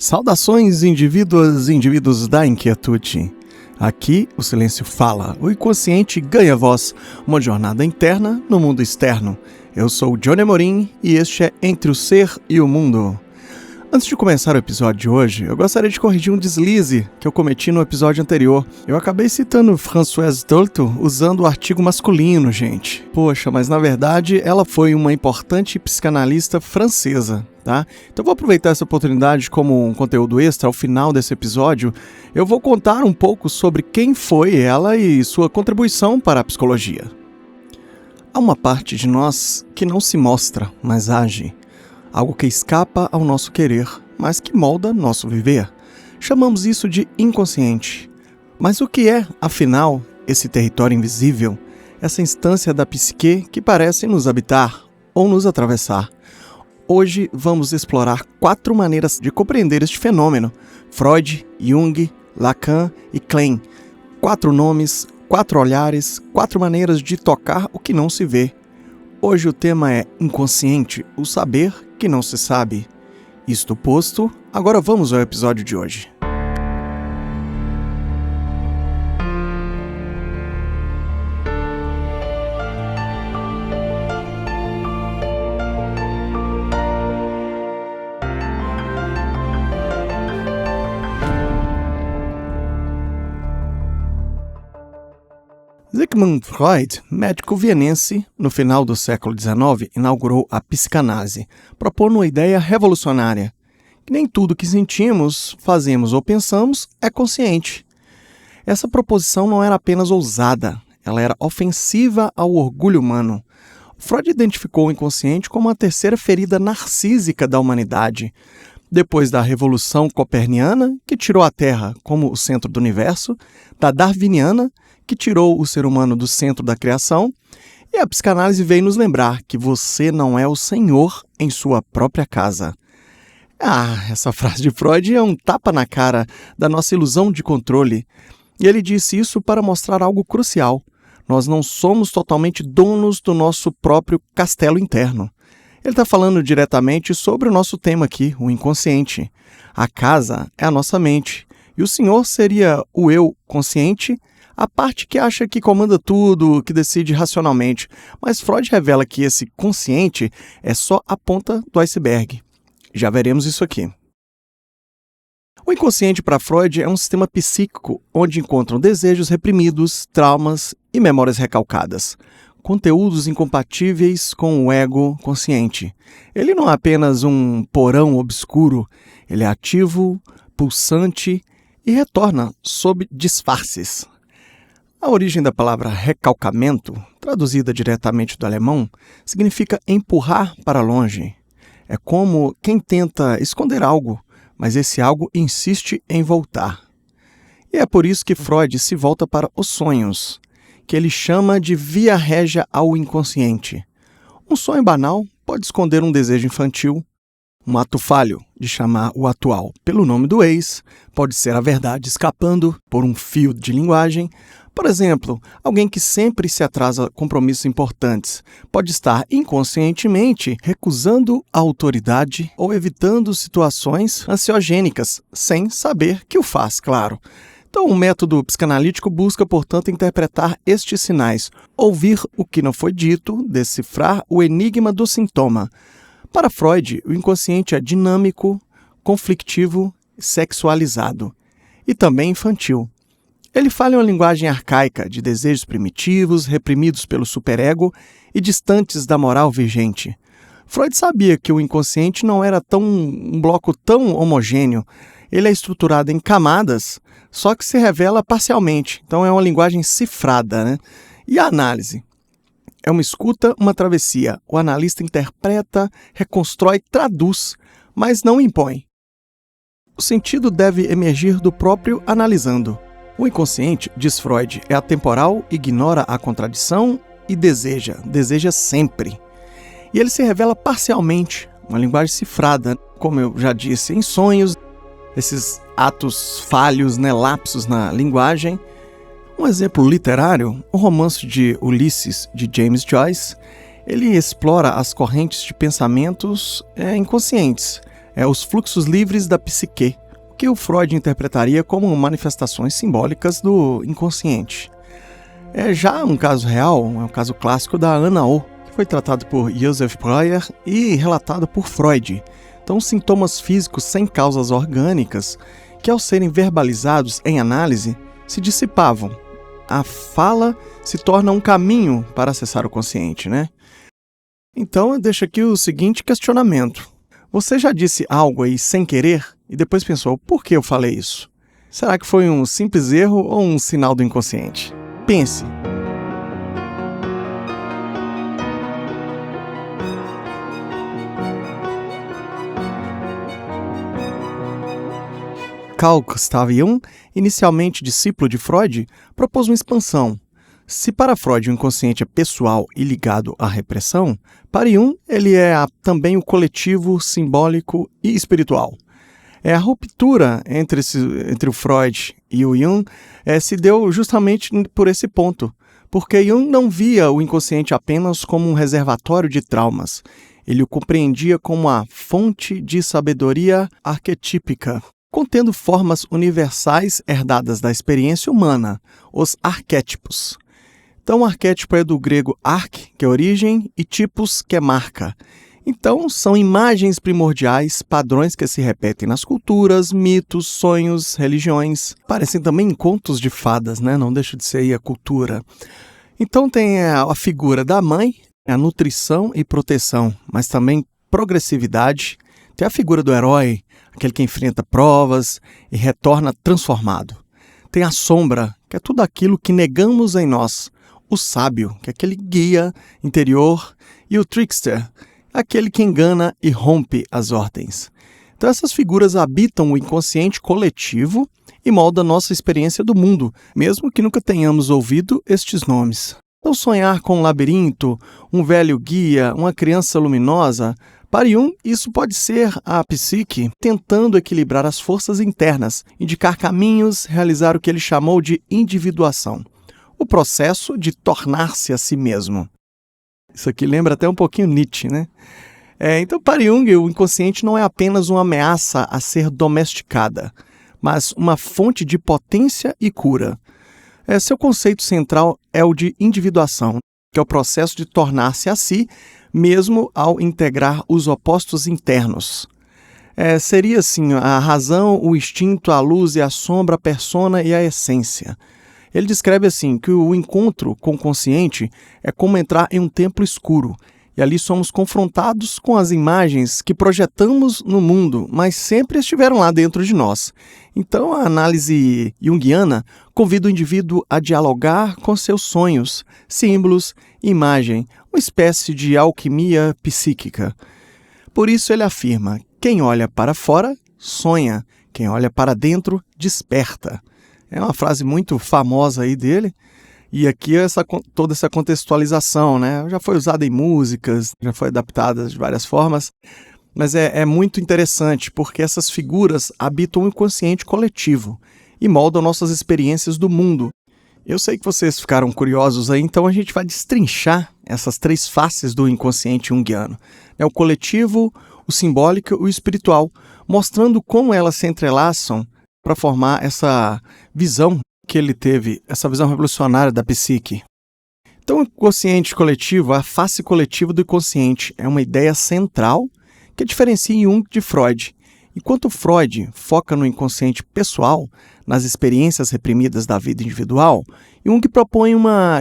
Saudações, indivíduos da inquietude. Aqui o silêncio fala, o inconsciente ganha voz, uma jornada interna no mundo externo. Eu sou o Johnny Amorim e este é Entre o Ser e o Mundo. Antes de começar o episódio de hoje, eu gostaria de corrigir um deslize que eu cometi no episódio anterior. Eu acabei citando Françoise Dolto usando o artigo masculino, gente. Poxa, mas na verdade ela foi uma importante psicanalista francesa, tá? Então vou aproveitar essa oportunidade como um conteúdo extra ao final desse episódio. Eu vou contar um pouco sobre quem foi ela e sua contribuição para a psicologia. Há uma parte de nós que não se mostra, mas age. Algo que escapa ao nosso querer, mas que molda nosso viver. Chamamos isso de inconsciente. Mas o que é, afinal, esse território invisível? Essa instância da psique que parece nos habitar ou nos atravessar? Hoje vamos explorar 4 maneiras de compreender este fenômeno. Freud, Jung, Lacan e Klein. 4 nomes, 4 olhares, 4 maneiras de tocar o que não se vê. Hoje o tema é inconsciente, o saber que não se sabe. Isto posto, agora vamos ao episódio de hoje. Sigmund Freud, médico vienense, no final do século XIX, inaugurou a psicanálise, propondo uma ideia revolucionária, que nem tudo que sentimos, fazemos ou pensamos é consciente. Essa proposição não era apenas ousada, ela era ofensiva ao orgulho humano. Freud identificou o inconsciente como a terceira ferida narcísica da humanidade. Depois da Revolução Copernicana, que tirou a Terra como o centro do universo, da Darwiniana, que tirou o ser humano do centro da criação, e a psicanálise veio nos lembrar que você não é o senhor em sua própria casa. Essa frase de Freud é um tapa na cara da nossa ilusão de controle. E ele disse isso para mostrar algo crucial. Nós não somos totalmente donos do nosso próprio castelo interno. Ele está falando diretamente sobre o nosso tema aqui, o inconsciente. A casa é a nossa mente, e o senhor seria o eu consciente, a parte que acha que comanda tudo, que decide racionalmente. Mas Freud revela que esse consciente é só a ponta do iceberg. Já veremos isso aqui. O inconsciente para Freud é um sistema psíquico onde encontram desejos reprimidos, traumas e memórias recalcadas. Conteúdos incompatíveis com o ego consciente. Ele não é apenas um porão obscuro, ele é ativo, pulsante e retorna sob disfarces. A origem da palavra recalcamento, traduzida diretamente do alemão, significa empurrar para longe. É como quem tenta esconder algo, mas esse algo insiste em voltar. E é por isso que Freud se volta para os sonhos, que ele chama de via régia ao inconsciente. Um sonho banal pode esconder um desejo infantil. Um ato falho de chamar o atual pelo nome do ex pode ser a verdade escapando por um fio de linguagem. Por exemplo, alguém que sempre se atrasa a compromissos importantes pode estar inconscientemente recusando a autoridade ou evitando situações ansiogênicas, sem saber que o faz, claro. Então, o método psicanalítico busca, portanto, interpretar estes sinais, ouvir o que não foi dito, decifrar o enigma do sintoma. Para Freud, o inconsciente é dinâmico, conflictivo, sexualizado e também infantil. Ele fala em uma linguagem arcaica de desejos primitivos, reprimidos pelo superego e distantes da moral vigente. Freud sabia que o inconsciente não era um bloco tão homogêneo. Ele é estruturado em camadas, só que se revela parcialmente. Então é uma linguagem cifrada, né? E a análise? É uma escuta, uma travessia. O analista interpreta, reconstrói, traduz, mas não impõe. O sentido deve emergir do próprio analisando. O inconsciente, diz Freud, é atemporal, ignora a contradição e deseja sempre. E ele se revela parcialmente, uma linguagem cifrada, como eu já disse, em sonhos, esses atos falhos, lapsos na linguagem. Um exemplo literário, o romance de Ulisses, de James Joyce, ele explora as correntes de pensamentos inconscientes. os fluxos livres da psique, que o Freud interpretaria como manifestações simbólicas do inconsciente. É já um caso real, é um caso clássico da Ana O, que foi tratado por Joseph Breuer e relatado por Freud. Então, sintomas físicos sem causas orgânicas, que ao serem verbalizados em análise, se dissipavam. A fala se torna um caminho para acessar o consciente, né? Então, eu deixo aqui o seguinte questionamento. Você já disse algo aí sem querer e depois pensou, por que eu falei isso? Será que foi um simples erro ou um sinal do inconsciente? Pense. Carl Gustav Jung, inicialmente discípulo de Freud, propôs uma expansão. Se para Freud o inconsciente é pessoal e ligado à repressão, para Jung ele é também o coletivo, simbólico e espiritual. A ruptura entre o Freud e o Jung se deu justamente por esse ponto, porque Jung não via o inconsciente apenas como um reservatório de traumas, ele o compreendia como a fonte de sabedoria arquetípica, contendo formas universais herdadas da experiência humana, os arquétipos. Então, o arquétipo é do grego arch, que é origem, e typos, que é marca. Então, são imagens primordiais, padrões que se repetem nas culturas, mitos, sonhos, religiões. Parecem também contos de fadas, né? Não deixa de ser aí a cultura. Então, tem a figura da mãe, a nutrição e proteção, mas também progressividade. Tem a figura do herói, aquele que enfrenta provas e retorna transformado. Tem a sombra, que é tudo aquilo que negamos em nós. O sábio, que é aquele guia interior. E o trickster, aquele que engana e rompe as ordens. Então essas figuras habitam o inconsciente coletivo e moldam a nossa experiência do mundo, mesmo que nunca tenhamos ouvido estes nomes. Então sonhar com um labirinto, um velho guia, uma criança luminosa, para Jung, isso pode ser a psique tentando equilibrar as forças internas, indicar caminhos, realizar o que ele chamou de individuação, o processo de tornar-se a si mesmo. Isso aqui lembra até um pouquinho Nietzsche, né? Então, para Jung, o inconsciente não é apenas uma ameaça a ser domesticada, mas uma fonte de potência e cura. Seu conceito central é o de individuação, que é o processo de tornar-se a si, mesmo ao integrar os opostos internos. Seria assim, a razão, o instinto, a luz e a sombra, a persona e a essência. Ele descreve assim que o encontro com o consciente é como entrar em um templo escuro, e ali somos confrontados com as imagens que projetamos no mundo, mas sempre estiveram lá dentro de nós. Então a análise junguiana convida o indivíduo a dialogar com seus sonhos, símbolos, imagem, uma espécie de alquimia psíquica. Por isso ele afirma, quem olha para fora, sonha, quem olha para dentro, desperta. É uma frase muito famosa aí dele. E aqui toda essa contextualização, né? Já foi usada em músicas, já foi adaptada de várias formas, mas é muito interessante porque essas figuras habitam o inconsciente coletivo e moldam nossas experiências do mundo. Eu sei que vocês ficaram curiosos aí, então a gente vai destrinchar essas três faces do inconsciente junguiano. O coletivo, o simbólico e o espiritual, mostrando como elas se entrelaçam para formar essa visão que ele teve, essa visão revolucionária da psique. Então, o inconsciente coletivo, a face coletiva do inconsciente, é uma ideia central que diferencia Jung de Freud. Enquanto Freud foca no inconsciente pessoal, nas experiências reprimidas da vida individual, Jung propõe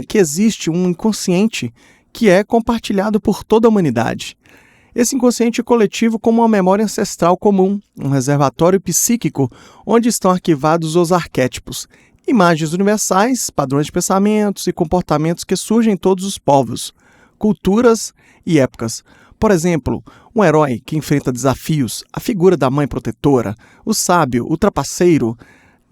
que existe um inconsciente que é compartilhado por toda a humanidade. Esse inconsciente coletivo como uma memória ancestral comum, um reservatório psíquico onde estão arquivados os arquétipos, imagens universais, padrões de pensamentos e comportamentos que surgem em todos os povos, culturas e épocas. Por exemplo, um herói que enfrenta desafios, a figura da mãe protetora, o sábio, o trapaceiro,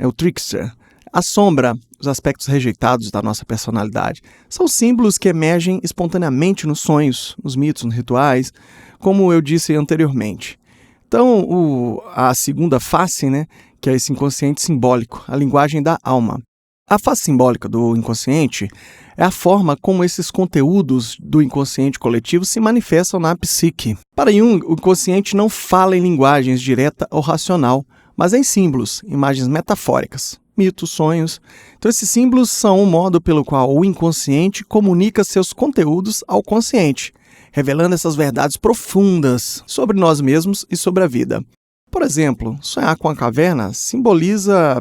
o trickster, a sombra, os aspectos rejeitados da nossa personalidade. São símbolos que emergem espontaneamente nos sonhos, nos mitos, nos rituais, como eu disse anteriormente. Então, a segunda face, né, que é esse inconsciente simbólico, a linguagem da alma. A face simbólica do inconsciente é a forma como esses conteúdos do inconsciente coletivo se manifestam na psique. Para Jung, o inconsciente não fala em linguagens direta ou racional, mas em símbolos, imagens metafóricas, mitos, sonhos. Então esses símbolos são o modo pelo qual o inconsciente comunica seus conteúdos ao consciente, revelando essas verdades profundas sobre nós mesmos e sobre a vida. Por exemplo, sonhar com a caverna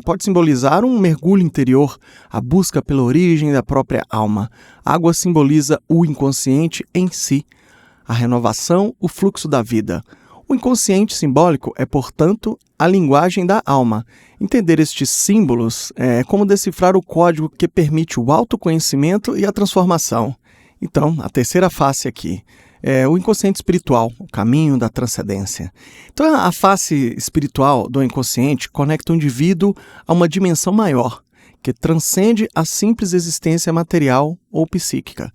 pode simbolizar um mergulho interior, a busca pela origem da própria alma. A água simboliza o inconsciente em si, a renovação, o fluxo da vida. O inconsciente simbólico é, portanto, a linguagem da alma. Entender estes símbolos é como decifrar o código que permite o autoconhecimento e a transformação. Então, a terceira face aqui é o inconsciente espiritual, o caminho da transcendência. Então, a face espiritual do inconsciente conecta o indivíduo a uma dimensão maior, que transcende a simples existência material ou psíquica.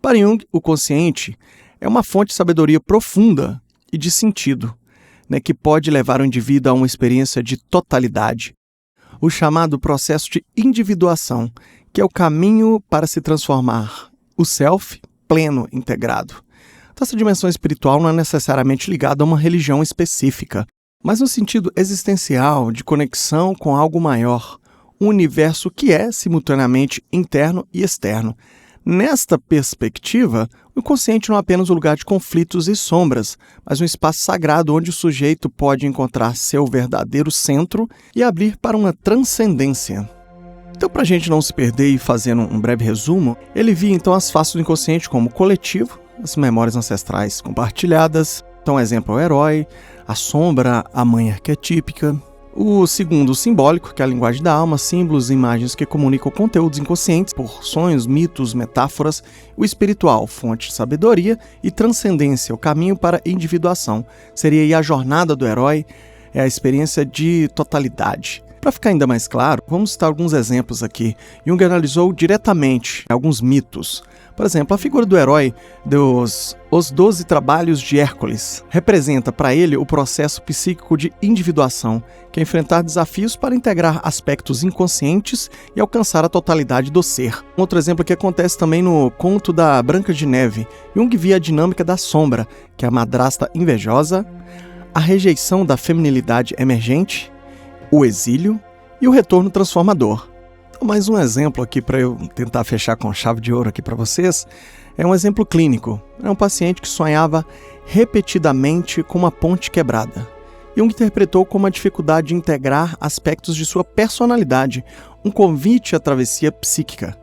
Para Jung, o consciente é uma fonte de sabedoria profunda e de sentido, que pode levar o indivíduo a uma experiência de totalidade. O chamado processo de individuação, que é o caminho para se transformar o self pleno, integrado. Então, essa dimensão espiritual não é necessariamente ligada a uma religião específica, mas no sentido existencial de conexão com algo maior, um universo que é simultaneamente interno e externo. Nesta perspectiva, o inconsciente não é apenas um lugar de conflitos e sombras, mas um espaço sagrado onde o sujeito pode encontrar seu verdadeiro centro e abrir para uma transcendência. Então, para a gente não se perder e fazendo um breve resumo, ele via então as faces do inconsciente como coletivo, as memórias ancestrais compartilhadas. Então, exemplo é o herói, a sombra, a mãe arquetípica. O segundo, o simbólico, que é a linguagem da alma, símbolos e imagens que comunicam conteúdos inconscientes por sonhos, mitos, metáforas. O espiritual, fonte de sabedoria e transcendência, o caminho para a individuação. Seria aí a jornada do herói, é a experiência de totalidade. Para ficar ainda mais claro, vamos citar alguns exemplos aqui. Jung analisou diretamente alguns mitos. Por exemplo, a figura do herói dos Os 12 Trabalhos de Hércules representa para ele o processo psíquico de individuação, que é enfrentar desafios para integrar aspectos inconscientes e alcançar a totalidade do ser. Outro exemplo que acontece também no conto da Branca de Neve. Jung via a dinâmica da sombra, que é a madrasta invejosa, a rejeição da feminilidade emergente, o exílio e o retorno transformador. Então, mais um exemplo aqui para eu tentar fechar com chave de ouro aqui para vocês, é um exemplo clínico. É um paciente que sonhava repetidamente com uma ponte quebrada. Jung interpretou como a dificuldade de integrar aspectos de sua personalidade, um convite à travessia psíquica.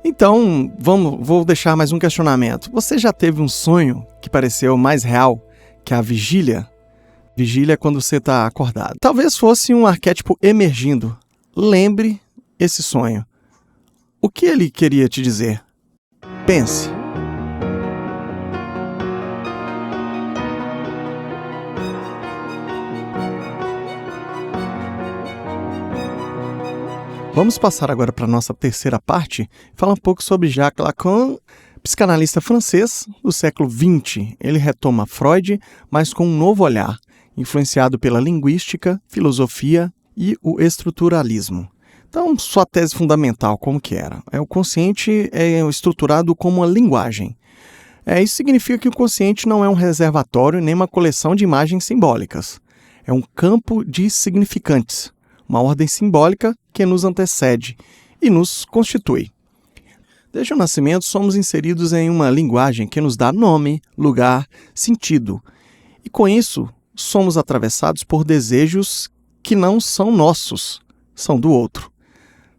Então, vou deixar mais um questionamento. Você já teve um sonho que pareceu mais real que a vigília? Vigília é quando você está acordado. Talvez fosse um arquétipo emergindo. Lembre esse sonho. O que ele queria te dizer? Pense. Vamos passar agora para a nossa terceira parte e falar um pouco sobre Jacques Lacan, psicanalista francês do século XX. Ele retoma Freud, mas com um novo olhar, influenciado pela linguística, filosofia e o estruturalismo. Então, sua tese fundamental, como que era? O consciente é estruturado como uma linguagem. Isso significa que o consciente não é um reservatório nem uma coleção de imagens simbólicas. É um campo de significantes, uma ordem simbólica que nos antecede e nos constitui. Desde o nascimento, somos inseridos em uma linguagem que nos dá nome, lugar, sentido. E com isso, somos atravessados por desejos que não são nossos, são do outro.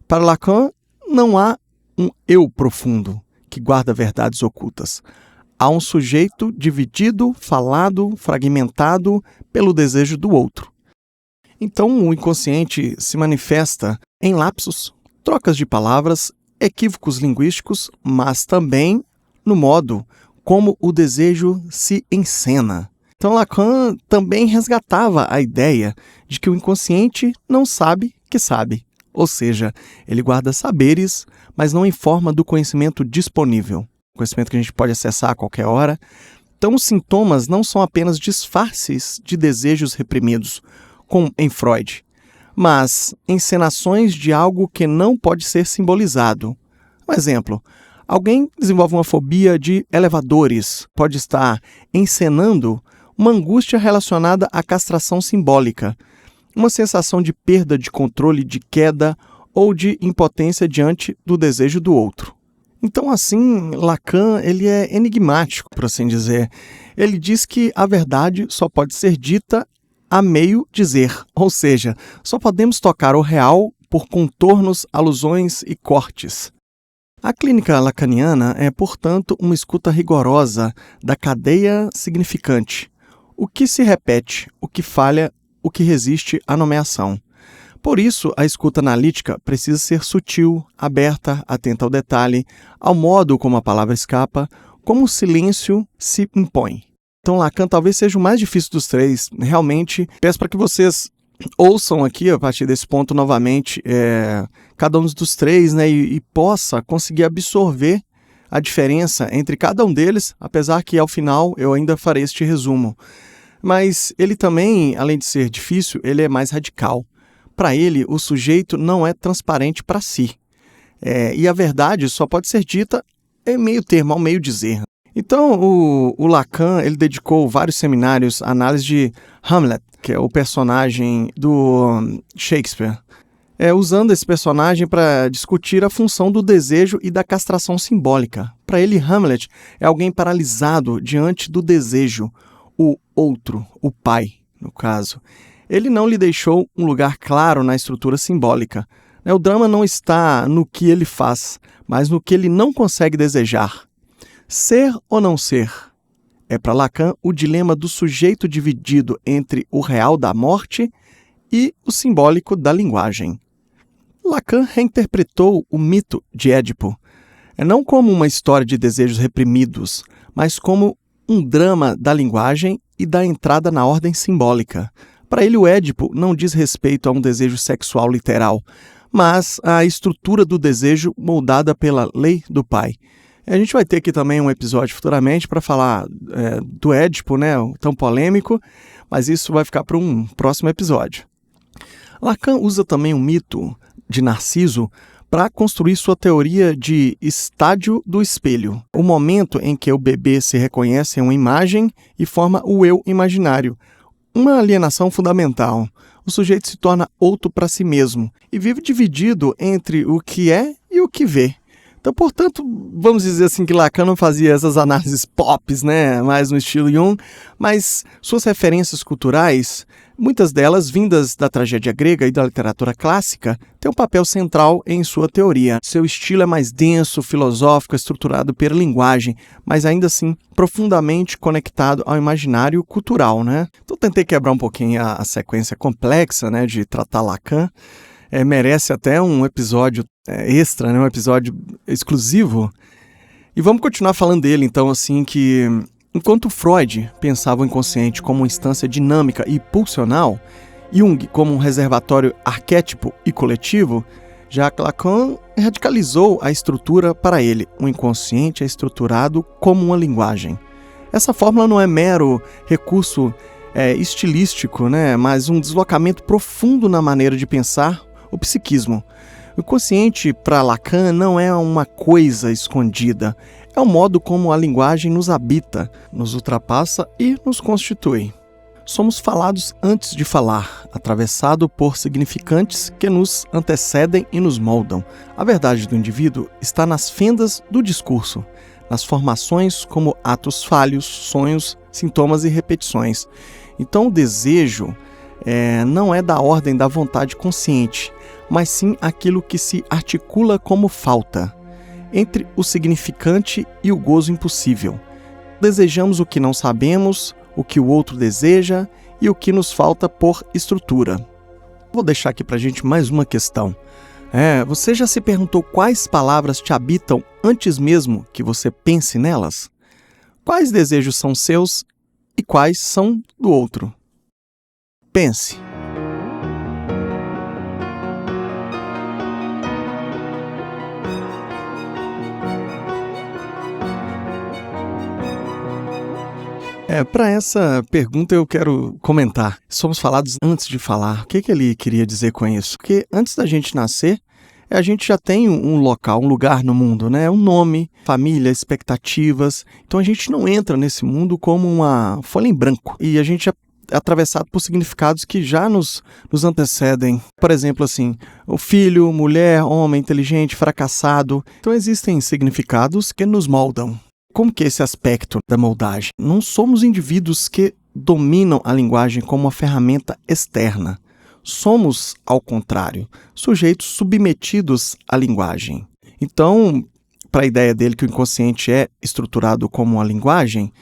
Para Lacan, não há um eu profundo que guarda verdades ocultas. Há um sujeito dividido, falado, fragmentado pelo desejo do outro. Então, o inconsciente se manifesta em lapsos, trocas de palavras, equívocos linguísticos, mas também no modo como o desejo se encena. Então, Lacan também resgatava a ideia de que o inconsciente não sabe que sabe. Ou seja, ele guarda saberes, mas não em forma do conhecimento disponível. Conhecimento que a gente pode acessar a qualquer hora. Então, os sintomas não são apenas disfarces de desejos reprimidos, como em Freud, mas encenações de algo que não pode ser simbolizado. Um exemplo, alguém desenvolve uma fobia de elevadores, pode estar encenando uma angústia relacionada à castração simbólica, uma sensação de perda de controle, de queda ou de impotência diante do desejo do outro. Então, assim, Lacan ele é enigmático, por assim dizer. Ele diz que a verdade só pode ser dita a meio dizer, ou seja, só podemos tocar o real por contornos, alusões e cortes. A clínica lacaniana é, portanto, uma escuta rigorosa da cadeia significante. O que se repete, o que falha, o que resiste à nomeação. Por isso, a escuta analítica precisa ser sutil, aberta, atenta ao detalhe, ao modo como a palavra escapa, como o silêncio se impõe. Então, Lacan talvez seja o mais difícil dos três. Realmente, peço para que vocês ouçam aqui, a partir desse ponto, novamente, cada um dos três, né, e possa conseguir absorver a diferença entre cada um deles, apesar que, ao final, eu ainda farei este resumo. Mas ele também, além de ser difícil, ele é mais radical. Para ele, o sujeito não é transparente para si. E a verdade só pode ser dita em meio termo, ao meio dizer. Então, o Lacan ele dedicou vários seminários à análise de Hamlet, que é o personagem do Shakespeare, usando esse personagem para discutir a função do desejo e da castração simbólica. Para ele, Hamlet é alguém paralisado diante do desejo, o outro, o pai, no caso. Ele não lhe deixou um lugar claro na estrutura simbólica. O drama não está no que ele faz, mas no que ele não consegue desejar. Ser ou não ser? É para Lacan o dilema do sujeito dividido entre o real da morte e o simbólico da linguagem. Lacan reinterpretou o mito de Édipo, não como uma história de desejos reprimidos, mas como um drama da linguagem e da entrada na ordem simbólica. Para ele, o Édipo não diz respeito a um desejo sexual literal, mas à estrutura do desejo moldada pela lei do pai. A gente vai ter aqui também um episódio futuramente para falar do Édipo, né, tão polêmico, mas isso vai ficar para um próximo episódio. Lacan usa também o mito de Narciso para construir sua teoria de estádio do espelho, o momento em que o bebê se reconhece em uma imagem e forma o eu imaginário. Uma alienação fundamental. O sujeito se torna outro para si mesmo e vive dividido entre o que é e o que vê. Então, portanto, vamos dizer assim que Lacan não fazia essas análises pops, né, mais no estilo Jung, mas suas referências culturais, muitas delas vindas da tragédia grega e da literatura clássica, têm um papel central em sua teoria. Seu estilo é mais denso, filosófico, estruturado pela linguagem, mas ainda assim profundamente conectado ao imaginário cultural, né? Então, tentei quebrar um pouquinho a sequência complexa, né, de tratar Lacan. Merece até um episódio extra, né, um episódio exclusivo. E vamos continuar falando dele, então, assim, que enquanto Freud pensava o inconsciente como uma instância dinâmica e pulsional, Jung como um reservatório arquétipo e coletivo, já Lacan radicalizou a estrutura para ele. O inconsciente é estruturado como uma linguagem. Essa fórmula não é mero recurso estilístico, né, mas um deslocamento profundo na maneira de pensar o psiquismo. O consciente, para Lacan, não é uma coisa escondida. É o modo como a linguagem nos habita, nos ultrapassa e nos constitui. Somos falados antes de falar, atravessado por significantes que nos antecedem e nos moldam. A verdade do indivíduo está nas fendas do discurso, nas formações como atos falhos, sonhos, sintomas e repetições. Então, o desejo não é da ordem da vontade consciente, mas sim aquilo que se articula como falta, entre o significante e o gozo impossível. Desejamos o que não sabemos, o que o outro deseja e o que nos falta por estrutura. Vou deixar aqui pra gente mais uma questão. Você já se perguntou quais palavras te habitam antes mesmo que você pense nelas? Quais desejos são seus e quais são do outro? Pense. Para essa pergunta eu quero comentar. Somos falados antes de falar. O que ele queria dizer com isso? Porque antes da gente nascer, a gente já tem um local, um lugar no mundo, né? Um nome, família, expectativas. Então a gente não entra nesse mundo como uma folha em branco. E a gente é atravessado por significados que já nos antecedem. Por exemplo, assim, o filho, mulher, homem, inteligente, fracassado. Então existem significados que nos moldam. Como que é esse aspecto da moldagem? Não somos indivíduos que dominam a linguagem como uma ferramenta externa. Somos, ao contrário, sujeitos submetidos à linguagem. Então, para a ideia dele que o inconsciente é estruturado como uma linguagem,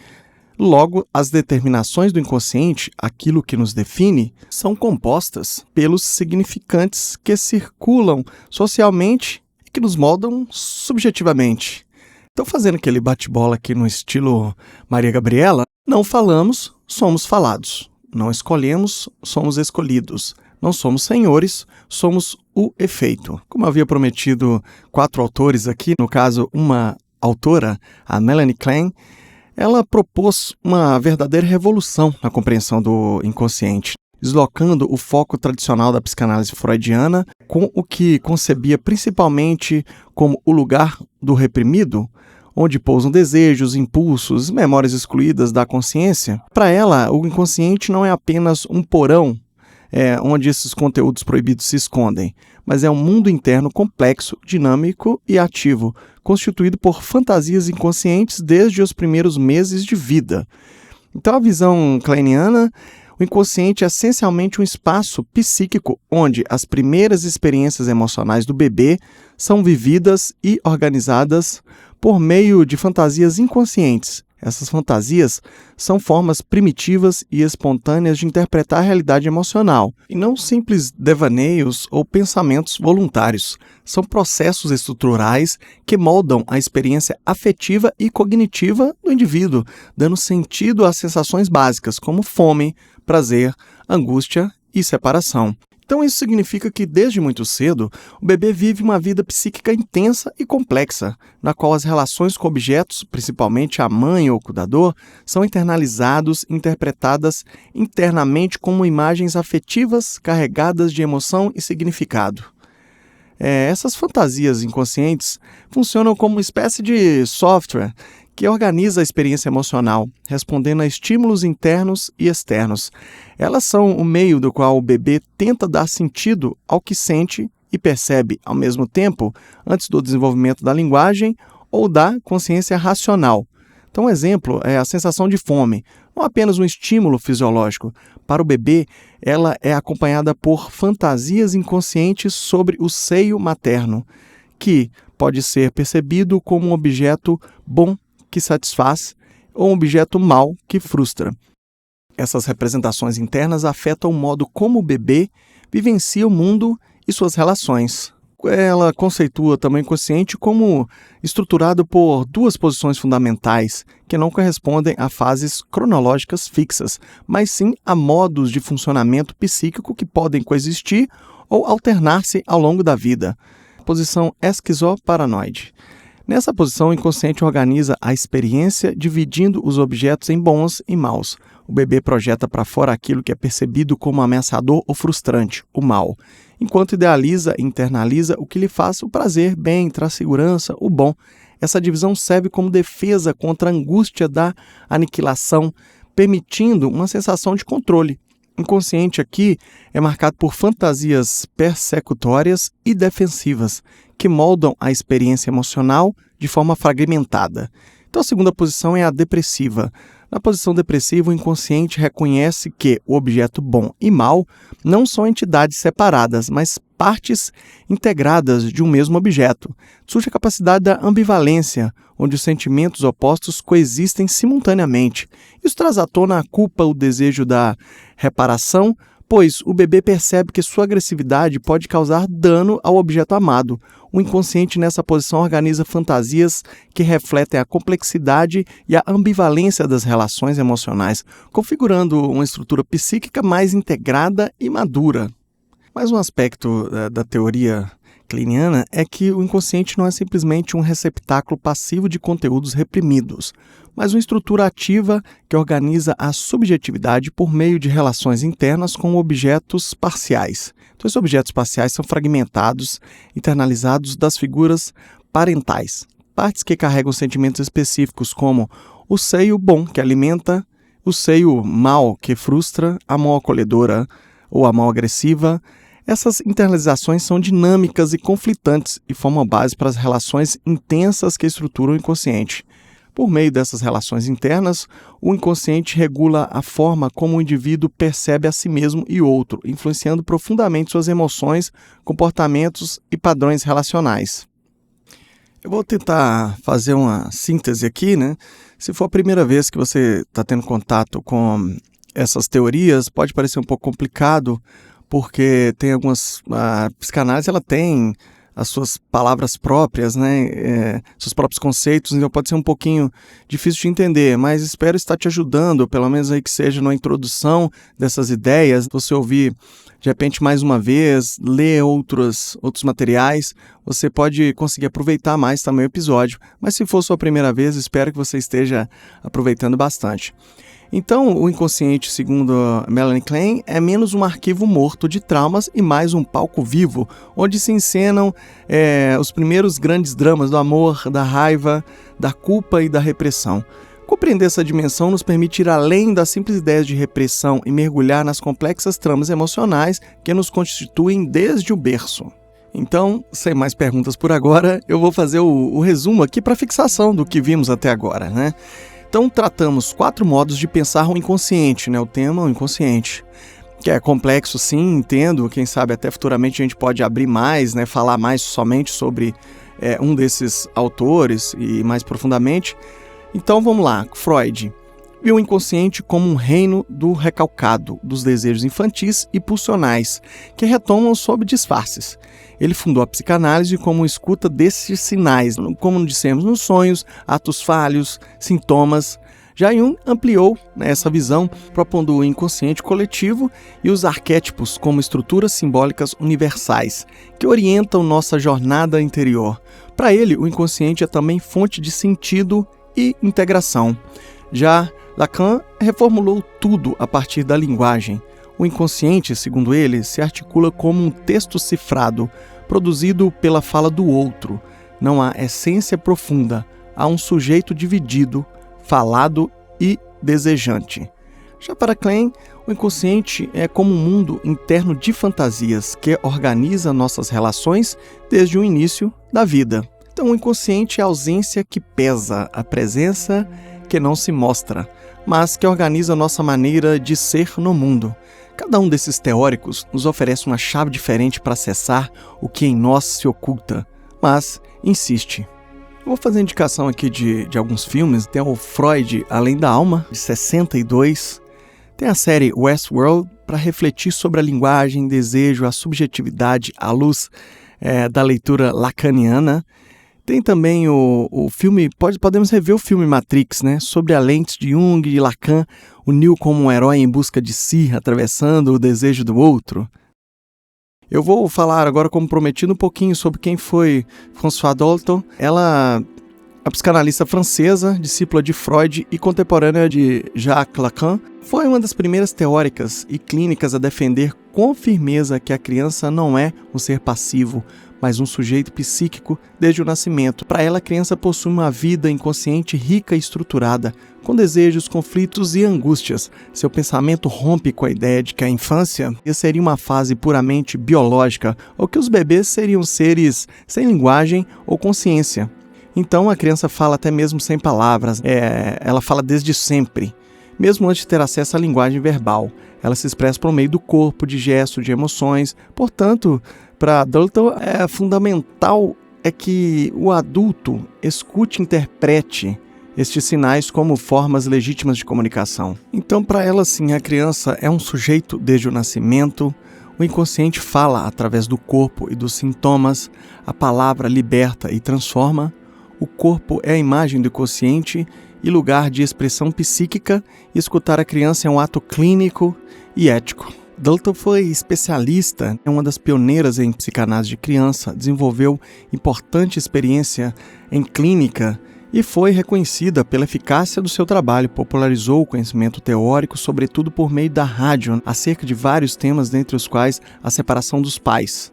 logo, as determinações do inconsciente, aquilo que nos define, são compostas pelos significantes que circulam socialmente e que nos moldam subjetivamente. Então, fazendo aquele bate-bola aqui no estilo Maria Gabriela, não falamos, somos falados. Não escolhemos, somos escolhidos. Não somos senhores, somos o efeito. Como eu havia prometido 4 autores aqui, no caso uma autora, a Melanie Klein, ela propôs uma verdadeira revolução na compreensão do inconsciente, deslocando o foco tradicional da psicanálise freudiana com o que concebia principalmente como o lugar do reprimido, onde pousam desejos, impulsos, memórias excluídas da consciência. Para ela, o inconsciente não é apenas um porão onde esses conteúdos proibidos se escondem, mas é um mundo interno complexo, dinâmico e ativo, constituído por fantasias inconscientes desde os primeiros meses de vida. Então, a visão kleiniana, o inconsciente é essencialmente um espaço psíquico onde as primeiras experiências emocionais do bebê são vividas e organizadas por meio de fantasias inconscientes. Essas fantasias são formas primitivas e espontâneas de interpretar a realidade emocional, e não simples devaneios ou pensamentos voluntários. São processos estruturais que moldam a experiência afetiva e cognitiva do indivíduo, dando sentido às sensações básicas, como fome, prazer, angústia e separação. Então isso significa que, desde muito cedo, o bebê vive uma vida psíquica intensa e complexa, na qual as relações com objetos, principalmente a mãe ou o cuidador, são internalizados e interpretadas internamente como imagens afetivas carregadas de emoção e significado. Essas fantasias inconscientes funcionam como uma espécie de software que organiza a experiência emocional, respondendo a estímulos internos e externos. Elas são o meio do qual o bebê tenta dar sentido ao que sente e percebe ao mesmo tempo, antes do desenvolvimento da linguagem ou da consciência racional. Então, um exemplo é a sensação de fome, não apenas um estímulo fisiológico. Para o bebê, ela é acompanhada por fantasias inconscientes sobre o seio materno, que pode ser percebido como um objeto bom que satisfaz ou um objeto mau que frustra. Essas representações internas afetam o modo como o bebê vivencia o mundo e suas relações. Ela conceitua também o inconsciente como estruturado por 2 posições fundamentais que não correspondem a fases cronológicas fixas, mas sim a modos de funcionamento psíquico que podem coexistir ou alternar-se ao longo da vida. Posição esquizoparanoide. Nessa posição, o inconsciente organiza a experiência dividindo os objetos em bons e maus. O bebê projeta para fora aquilo que é percebido como ameaçador ou frustrante, o mal, enquanto idealiza e internaliza o que lhe faz o prazer, bem, traz segurança, o bom. Essa divisão serve como defesa contra a angústia da aniquilação, permitindo uma sensação de controle. O inconsciente aqui é marcado por fantasias persecutórias e defensivas, que moldam a experiência emocional de forma fragmentada. Então, a segunda posição é a depressiva. Na posição depressiva, o inconsciente reconhece que o objeto bom e mal não são entidades separadas, mas partes integradas de um mesmo objeto. Surge a capacidade da ambivalência, onde os sentimentos opostos coexistem simultaneamente. Isso traz à tona a culpa, o desejo da reparação, pois o bebê percebe que sua agressividade pode causar dano ao objeto amado. O inconsciente nessa posição organiza fantasias que refletem a complexidade e a ambivalência das relações emocionais, configurando uma estrutura psíquica mais integrada e madura. Mais um aspecto da teoria lacaniana é que o inconsciente não é simplesmente um receptáculo passivo de conteúdos reprimidos, mas uma estrutura ativa que organiza a subjetividade por meio de relações internas com objetos parciais. Então, esses objetos parciais são fragmentados, internalizados das figuras parentais, partes que carregam sentimentos específicos como o seio bom, que alimenta, o seio mau, que frustra, a mão acolhedora ou a mão agressiva. Essas internalizações são dinâmicas e conflitantes e formam base para as relações intensas que estruturam o inconsciente. Por meio dessas relações internas, o inconsciente regula a forma como o indivíduo percebe a si mesmo e outro, influenciando profundamente suas emoções, comportamentos e padrões relacionais. Eu vou tentar fazer uma síntese aqui, né? Se for a primeira vez que você está tendo contato com essas teorias, pode parecer um pouco complicado, porque tem a psicanálise ela tem as suas palavras próprias, né? Seus próprios conceitos, então pode ser um pouquinho difícil de entender, mas espero estar te ajudando, pelo menos aí que seja na introdução dessas ideias, você ouvir de repente mais uma vez, ler outros materiais, você pode conseguir aproveitar mais também o episódio, mas se for sua primeira vez, espero que você esteja aproveitando bastante. Então, o inconsciente, segundo Melanie Klein, é menos um arquivo morto de traumas e mais um palco vivo, onde se encenam os primeiros grandes dramas do amor, da raiva, da culpa e da repressão. Compreender essa dimensão nos permite ir além das simples ideias de repressão e mergulhar nas complexas tramas emocionais que nos constituem desde o berço. Então, sem mais perguntas por agora, eu vou fazer o resumo aqui para fixação do que vimos até agora, né? Então, tratamos 4 modos de pensar o inconsciente, né? O tema, o inconsciente, que é complexo, sim, entendo. Quem sabe até futuramente a gente pode abrir mais, né? Falar mais somente sobre um desses autores e mais profundamente. Então, vamos lá. Freud viu o inconsciente como um reino do recalcado, dos desejos infantis e pulsionais, que retomam sob disfarces. Ele fundou a psicanálise como escuta desses sinais, como dissemos, nos sonhos, atos falhos, sintomas. Já Jung ampliou essa visão, propondo o inconsciente coletivo e os arquétipos como estruturas simbólicas universais, que orientam nossa jornada interior. Para ele, o inconsciente é também fonte de sentido e integração. Já Lacan reformulou tudo a partir da linguagem. O inconsciente, segundo ele, se articula como um texto cifrado, produzido pela fala do outro. Não há essência profunda, há um sujeito dividido, falado e desejante. Já para Klein, o inconsciente é como um mundo interno de fantasias que organiza nossas relações desde o início da vida. Então, o inconsciente é a ausência que pesa, a presença que não se mostra, mas que organiza nossa maneira de ser no mundo. Cada um desses teóricos nos oferece uma chave diferente para acessar o que em nós se oculta, mas insiste. Eu vou fazer indicação aqui de alguns filmes. Tem o Freud, Além da Alma, de 62. Tem a série Westworld, para refletir sobre a linguagem, desejo, a subjetividade à luz da leitura lacaniana. Tem também o filme, podemos rever o filme Matrix, né? Sobre a lente de Jung e Lacan, o Neo como um herói em busca de si, atravessando o desejo do outro. Eu vou falar agora, como prometido, um pouquinho sobre quem foi Françoise Dolto. Ela, a psicanalista francesa, discípula de Freud e contemporânea de Jacques Lacan, foi uma das primeiras teóricas e clínicas a defender com firmeza que a criança não é um ser passivo, mas um sujeito psíquico desde o nascimento. Para ela, a criança possui uma vida inconsciente rica e estruturada, com desejos, conflitos e angústias. Seu pensamento rompe com a ideia de que a infância seria uma fase puramente biológica, ou que os bebês seriam seres sem linguagem ou consciência. Então, a criança fala até mesmo sem palavras, ela fala desde sempre, mesmo antes de ter acesso à linguagem verbal. Ela se expressa por meio do corpo, de gestos, de emoções. Portanto, para Dolto, fundamental é que o adulto escute e interprete estes sinais como formas legítimas de comunicação. Então, para ela, sim, a criança é um sujeito desde o nascimento. O inconsciente fala através do corpo e dos sintomas. A palavra liberta e transforma. O corpo é a imagem do consciente e lugar de expressão psíquica, e escutar a criança é um ato clínico e ético. Dalton foi especialista, uma das pioneiras em psicanálise de criança, desenvolveu importante experiência em clínica e foi reconhecida pela eficácia do seu trabalho. Popularizou o conhecimento teórico, sobretudo por meio da rádio, acerca de vários temas, dentre os quais a separação dos pais.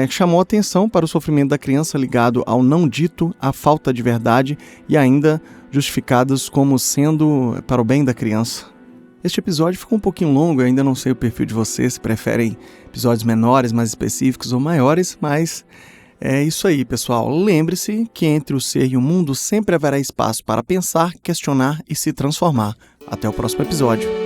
Chamou atenção para o sofrimento da criança ligado ao não dito, à falta de verdade e ainda justificados como sendo para o bem da criança. Este episódio ficou um pouquinho longo, eu ainda não sei o perfil de vocês, se preferem episódios menores, mais específicos ou maiores, mas é isso aí, pessoal. Lembre-se que entre o ser e o mundo sempre haverá espaço para pensar, questionar e se transformar. Até o próximo episódio.